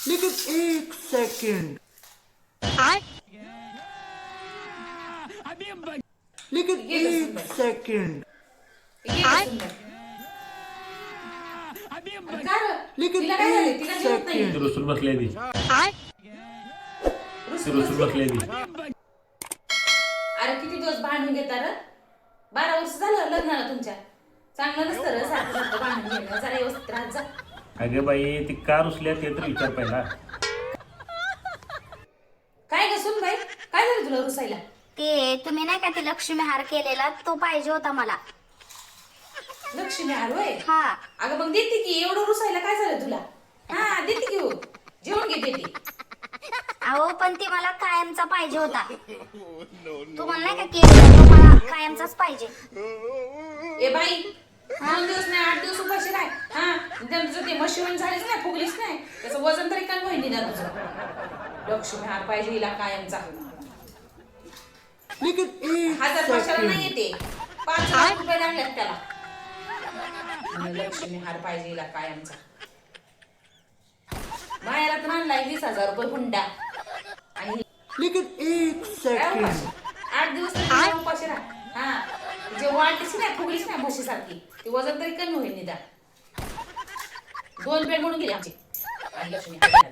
लेकिन एक सेकंड, लेकिन एक सेकंड, लेकिन एक सेकंड. रुसून बसलेली रुसून बसलेली. अरे किती दिवस भांडून घेता र? 12 वर्ष झालं लग्नाला तुमच्या. चांगलं नसतं र सारखं सारखं भांडून घेणं. जरा व्यवस्थित राहत जा. अगे बाई ती का रुसल्या ते तर विचार पहिला. काय ग सुन बाई, काय झालं तुला रुसायला? ते तुम्ही नाही का ते लक्ष्मी हार केलेला तो पाहिजे होता मला. लक्ष्मी हार होय? हा. अगं मग देते की. एवढं रुसायला काय झालं तुला? हा देते की. हो जेवण घे देते. अहो पण ते मला कायमचा पाहिजे होता. तुम्हाला नाही का केलेला तो मला कायमचाच पाहिजे. ए बाई 2 दिवस नाही 8 दिवस उपाशी राह. हा तुझं ते मशिवून झालीच नाही, फुगलीच नाही, त्याचं वजन तरी कमी होईल निदान तुझं. लक्ष्मी हार पाहिजे हिला कायमचा. लेकिन एक 1000-500 नाही सेकंड, येते, 5 रुपये लागल्यात त्याला. लक्ष्मी हार पाहिजे हिला कायमचा. बाहेर तर आणलाय 20,000 रुपये हुंडा. आणि लेकिन एक काय सेकंड, उपाशी? 8 दिवस तरी उपाशी राह. हा जे वाटलीच नाही, फुगलीच नाही म्हशीसारखी, ती वजन तरी कमी होईल निदान. 2 बेड म्हणून गेली आमची. आणि लक्ष्मी हार